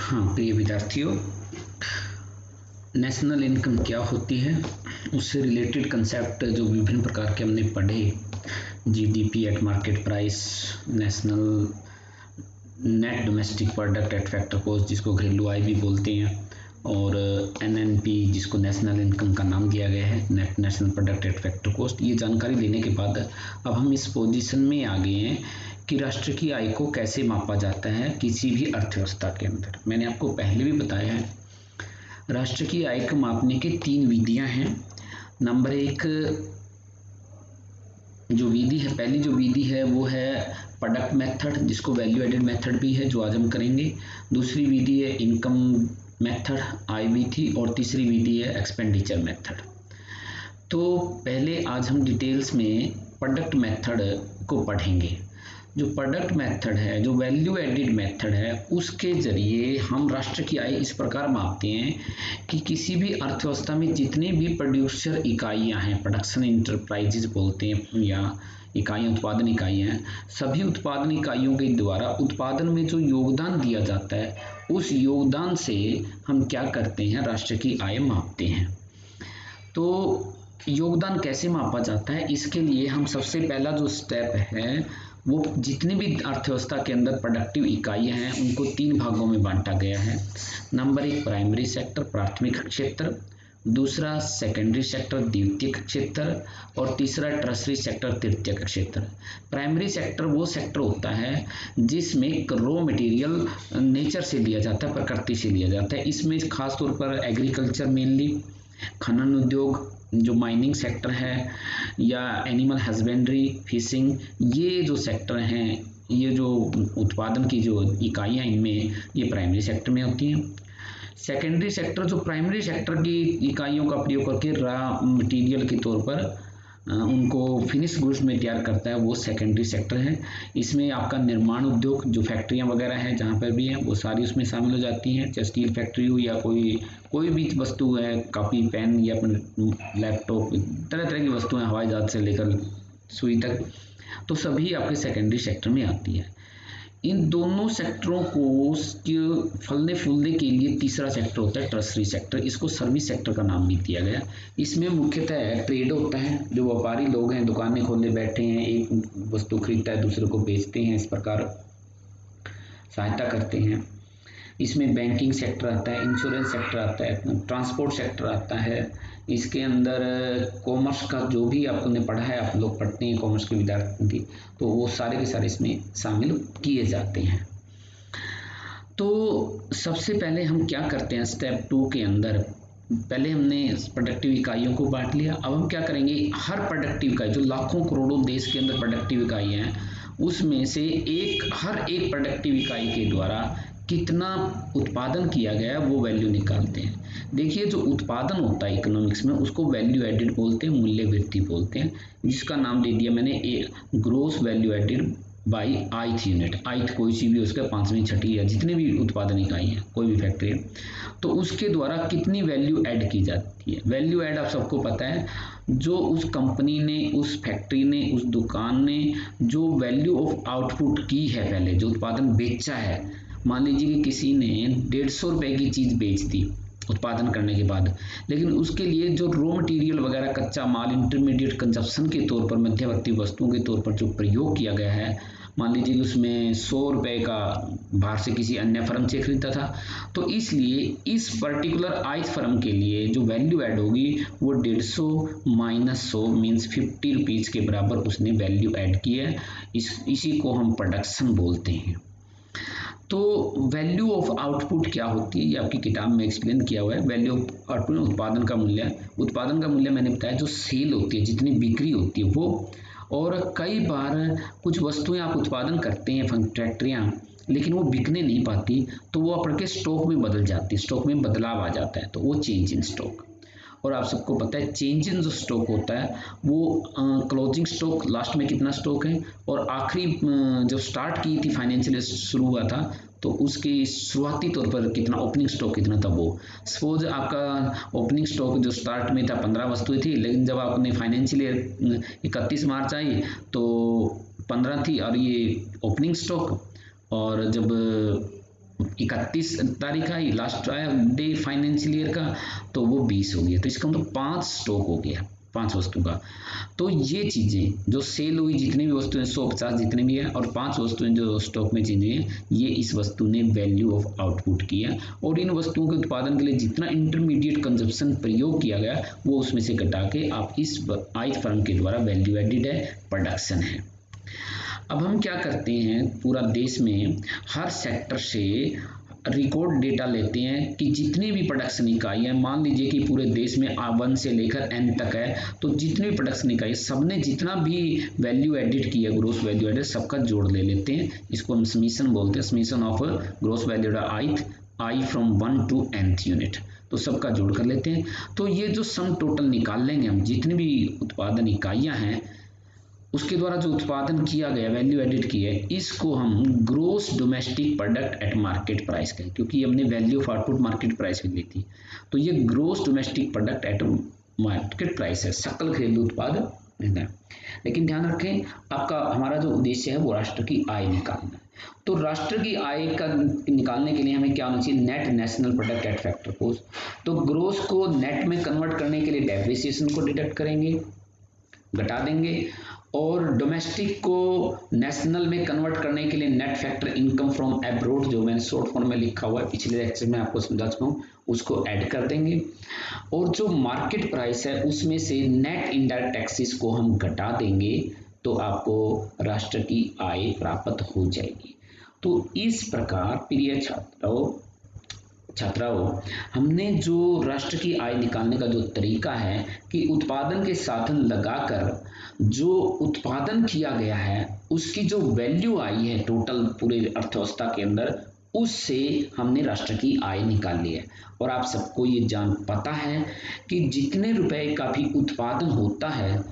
हाँ प्रिय विद्यार्थियों, नेशनल इनकम क्या होती है, उससे रिलेटेड कंसेप्ट जो विभिन्न प्रकार के हमने पढ़े, GDP at market price, national net domestic product eight factor cost जिसको घरेलू आय भी बोलते हैं, और एनएनपी जिसको नेशनल इनकम का नाम दिया गया है, net national product at factor cost. ये जानकारी लेने के बाद अब हम इस पोजीशन में आ गए हैं कि राष्ट्र की आय को कैसे मापा जाता है किसी भी अर्थव्यवस्था के अंदर। मैंने आपको पहले भी बताया है, राष्ट्र की आय को मापने के 3 विधियां हैं। नंबर 1 जो विधि है, पहली जो विधि है वो है प्रोडक्ट मेथड, जिसको वैल्यू एडेड मेथड भी है, जो आज हम करेंगे। दूसरी विधि है इनकम मेथड, आय विधि, और तीसरी विधि है एक्सपेंडिचर मेथड। तो पहले आज हम डिटेल्स में प्रोडक्ट मेथड को पढ़ेंगे। जो प्रोडक्ट मेथड है, जो वैल्यू एडिड मेथड है, उसके जरिए हम राष्ट्र की आय इस प्रकार मापते हैं कि किसी भी अर्थव्यवस्था में जितने भी प्रोड्यूसर इकाइयां हैं, प्रोडक्शन इंटरप्राइजेज बोलते हैं, या इकाइयाँ उत्पादन इकाइयाँ हैं, सभी उत्पादन इकाइयों के द्वारा उत्पादन में जो योगदान दिया जाता है, उस योगदान से हम क्या करते हैं, राष्ट्र की आय मापते हैं। तो योगदान कैसे मापा जाता है, इसके लिए हम सबसे पहला जो स्टेप है वो जितनी भी अर्थव्यवस्था के अंदर प्रोडक्टिव इकाइयाँ हैं उनको 3 भागों में बांटा गया है। नंबर 1 प्राइमरी सेक्टर, प्राथमिक क्षेत्र, दूसरा सेकेंडरी सेक्टर, द्वितीयक क्षेत्र, और तीसरा टर्शरी सेक्टर, तृतीयक क्षेत्र। प्राइमरी सेक्टर वो सेक्टर होता है जिसमें रॉ मटेरियल नेचर से लिया जाता है, प्रकृति से लिया जाता है। इसमें खास तौर पर एग्रीकल्चर मेनली, खनन उद्योग जो माइनिंग सेक्टर है, या एनिमल हस्बेंड्री, फिशिंग, ये जो सेक्टर हैं, ये जो उत्पादन की जो इकाइयाँ इनमें ये प्राइमरी सेक्टर में होती हैं। सेकेंडरी सेक्टर जो प्राइमरी सेक्टर की इकाइयों का प्रयोग करके रॉ मटेरियल के तौर पर उनको फिनिश गुड्स में तैयार करता है, वो सेकेंडरी सेक्टर है। इसमें आपका निर्माण उद्योग जो फैक्ट्रियां वगैरह हैं जहाँ पर भी हैं वो सारी उसमें शामिल हो जाती हैं, चाहे स्टील फैक्ट्री हो या कोई भी वस्तु है, कॉपी पेन या लैपटॉप, तरह तरह की वस्तुएं, हवाई जहाज से लेकर सुई तक, तो सभी आपके सेकेंडरी सेक्टर में आती है। इन दोनों सेक्टरों को फलने फूलने के लिए तीसरा सेक्टर होता है टर्शरी सेक्टर, इसको सर्विस सेक्टर का नाम भी दिया गया। इसमें मुख्यतः ट्रेड होता है, जो व्यापारी लोग हैं दुकानें खोले बैठे हैं, एक वस्तु खरीदता है दूसरे को बेचते हैं, इस प्रकार सहायता करते हैं। इसमें बैंकिंग सेक्टर आता है, इंश्योरेंस सेक्टर आता है, ट्रांसपोर्ट सेक्टर आता है। इसके अंदर कॉमर्स का जो भी आपने पढ़ा है, आप लोग पढ़ते हैं कॉमर्स के विद्यार्थी, तो वो सारे के सारे इसमें शामिल किए जाते हैं। तो सबसे पहले हम क्या करते हैं, स्टेप 2 के अंदर पहले हमने प्रोडक्टिव इकाइयों को बांट लिया। अब हम क्या करेंगे, हर प्रोडक्टिव इकाई जो लाखों करोड़ों देश के अंदर प्रोडक्टिव इकाइयाँ हैं, उसमें से हर एक प्रोडक्टिव इकाई के द्वारा कितना उत्पादन किया गया है वो वैल्यू निकालते हैं। देखिए, जो उत्पादन होता है इकोनॉमिक्स में उसको वैल्यू एडिड बोलते हैं, मूल्य वृद्धि बोलते हैं, जिसका नाम दे दिया मैंने gross value added by ith unit. Ith कोई सी भी उसका 5वीं 6ठी या जितने भी उत्पादन इकाई है, कोई भी फैक्ट्री है, तो उसके द्वारा कितनी वैल्यू ऐड की जाती है। वैल्यू ऐड आप सबको पता है, जो उस कंपनी ने, उस फैक्ट्री ने, उस दुकान ने जो वैल्यू ऑफ आउटपुट की है, पहले जो उत्पादन बेचा है। मान लीजिए कि किसी ने 150 रुपये की चीज़ बेच दी उत्पादन करने के बाद, लेकिन उसके लिए जो रॉ मटेरियल वगैरह, कच्चा माल, इंटरमीडिएट कंजप्शन के तौर पर, मध्यवर्ती वस्तुओं के तौर पर जो प्रयोग किया गया है, मान लीजिए कि उसमें 100 रुपये का बाहर से किसी अन्य फर्म से खरीदा था, तो इसलिए इस पर्टिकुलर आइथ फर्म के लिए जो वैल्यू ऐड होगी वो 150 माइनस 100 मीन्स 50 रुपीज़ के बराबर उसने वैल्यू ऐड की है। इसी को हम प्रोडक्शन बोलते हैं। तो वैल्यू ऑफ आउटपुट क्या होती है, ये आपकी किताब में एक्सप्लेन किया हुआ है। वैल्यू ऑफ आउटपुट उत्पादन का मूल्य, उत्पादन का मूल्य मैंने बताया जो सेल होती है, जितनी बिक्री होती है वो। और कई बार कुछ वस्तुएं आप उत्पादन करते हैं फैक्ट्रियाँ, लेकिन वो बिकने नहीं पाती, तो वो आपके स्टॉक में बदल जाती है, स्टॉक में बदलाव आ जाता है, तो वो चेंज इन स्टॉक। और आप सबको पता है चेंज इन जो स्टॉक होता है वो क्लोजिंग स्टॉक, लास्ट में कितना स्टॉक है, और आखिरी जब स्टार्ट की थी फाइनेंशियल शुरू हुआ था तो उसकी शुरुआती तौर पर कितना ओपनिंग स्टॉक कितना था। वो सपोज आपका ओपनिंग स्टॉक जो स्टार्ट में था 15 वस्तुएं थी, लेकिन जब आपने फाइनेंशियल ईयर 31 मार्च आई तो 15 थी, और ये ओपनिंग स्टॉक। और जब 31 तारीख आई, लास्ट आया डे फाइनेंशियल ईयर का, तो वो 20 हो गया। तो इसका मतलब 5 स्टॉक हो गया, 5 वस्तु का। तो ये चीज़ें जो सेल हुई, जितनी भी वस्तुएं 150 जितने भी हैं, और 5 वस्तुएं जो स्टॉक में चीज़ें हैं, ये इस वस्तु ने वैल्यू ऑफ आउटपुट किया। और इन वस्तुओं के उत्पादन के लिए जितना इंटरमीडिएट कंजप्शन प्रयोग किया गया, वो उसमें से घटा के आप इस ith फर्म के द्वारा वैल्यू एडिड है, प्रोडक्शन है। अब हम क्या करते हैं, पूरा देश में हर सेक्टर से रिकॉर्ड डेटा लेते हैं कि जितनी भी प्रोडक्शन इकाई है, मान लीजिए कि पूरे देश में 1 से लेकर n तक है, तो जितनी भी प्रोडक्शन इकाई सबने जितना भी वैल्यू एडिड किया, ग्रोस वैल्यू एडिड, सबका जोड़ ले लेते हैं। इसको हम समीशन बोलते हैं, summation of gross value added i from 1 to nth unit. तो सबका जोड़ कर लेते हैं। तो ये जो सम टोटल निकाल लेंगे हम, जितनी भी उत्पादन इकाइयाँ हैं उसके द्वारा जो उत्पादन किया गया, वैल्यू एडिड की है, इसको हम gross domestic product at market price कहें, क्योंकि हमने value of output market price में ली थी। तो ये gross domestic product at market price है, सकल घरेलू उत्पाद है। लेकिन ध्यान रखें, आपका हमारा जो उद्देश्य है वो राष्ट्र की आय निकालना है। तो राष्ट्र की आय का निकालने के लिए हमें क्या होना चाहिए, net national product at factor cost. तो ग्रोस को नेट में कन्वर्ट करने के लिए डेप्रिसिएशन को डिडक्ट करेंगे, घटा देंगे, और डोमेस्टिक को नेशनल में कन्वर्ट करने के लिए net factor income from abroad, जो मैंने शॉर्ट फॉर्म में लिखा हुआ है, पिछले लेक्चर में आपको समझा चुका हूँ, उसको ऐड कर देंगे। और जो मार्केट प्राइस है उसमें से नेट इनडायरेक्ट टैक्सेस को हम घटा देंगे, तो आपको राष्ट्र की आय प्राप्त हो जाएगी। तो इस प्रकार प्रिय छात्राओं, हमने जो राष्ट्र की आय निकालने का जो तरीका है कि उत्पादन के साधन लगाकर जो उत्पादन किया गया है उसकी जो वैल्यू आई है टोटल पूरे अर्थव्यवस्था के अंदर, उससे हमने राष्ट्र की आय निकाल ली है। और आप सबको ये जान पता है कि जितने रुपए का भी उत्पादन होता है,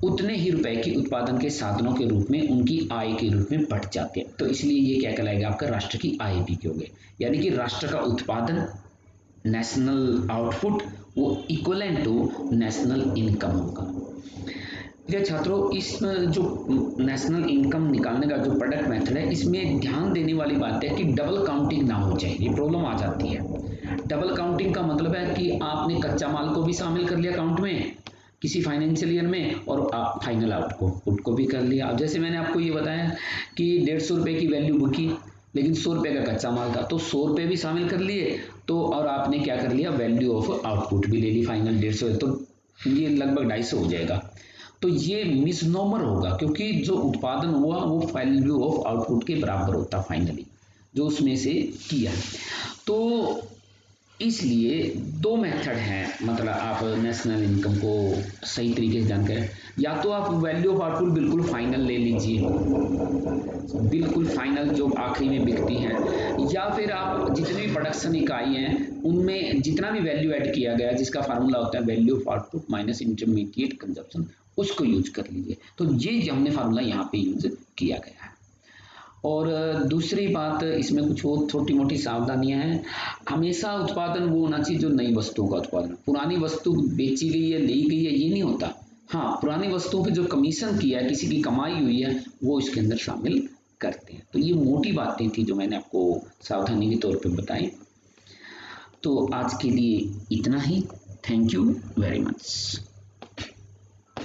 उतने ही रुपए की उत्पादन के साधनों के रूप में उनकी आय के रूप में बढ़ जाते हैं। तो इसलिए ये क्या कहलाएगा, आपका राष्ट्र की आय भी क्योंकि, यानी कि राष्ट्र का उत्पादन, नेशनल आउटपुट, वो इक्वलेंट टू नेशनल इनकम होगा। ठीक है छात्रों, इस जो नेशनल इनकम निकालने का जो प्रोडक्ट मेथड है, इसमें ध्यान देने वाली बात है कि डबल काउंटिंग ना हो जाए, ये प्रॉब्लम आ जाती है। डबल काउंटिंग का मतलब है कि आपने कच्चा माल को भी शामिल कर लिया काउंट में किसी फाइनेंशियल ईयर में, और आप फाइनल आउटपुट को भी कर लिया। अब जैसे मैंने आपको ये बताया कि 150 रुपये की वैल्यू बुकी, लेकिन 100 रुपये का कच्चा माल था, तो 100 रुपये भी शामिल कर लिए, तो और आपने क्या कर लिया, वैल्यू ऑफ आउटपुट भी ले ली फाइनल 150, तो ये लगभग 250 हो जाएगा। तो ये मिसनोमर होगा, क्योंकि जो उत्पादन हुआ वो वैल्यू ऑफ आउटपुट के बराबर होता फाइनली, जो उसमें से किया। तो इसलिए 2 मेथड हैं, मतलब आप नेशनल इनकम को सही तरीके से जानकर, या तो आप वैल्यू ऑफ आउटपुट बिल्कुल फाइनल ले लीजिए, बिल्कुल फाइनल जो आखिरी में बिकती हैं, या फिर आप जितनी भी प्रोडक्शन इकाई हैं उनमें जितना भी वैल्यू ऐड किया गया, जिसका फार्मूला होता है value of output minus intermediate consumption, उसको यूज कर लीजिए। तो ये हमने फार्मूला यहाँ पे यूज किया गया है। और दूसरी बात, इसमें कुछ और छोटी मोटी सावधानियां हैं। हमेशा उत्पादन वो होना चाहिए जो नई वस्तुओं का उत्पादन, पुरानी वस्तु बेची गई है, ली गई है, ये नहीं होता। हाँ, पुरानी वस्तुओं पे जो कमीशन किया है, किसी की कमाई हुई है, वो इसके अंदर शामिल करते हैं। तो ये मोटी बातें थी जो मैंने आपको सावधानी के तौर पे बताई। तो आज के लिए इतना ही। Thank you very much.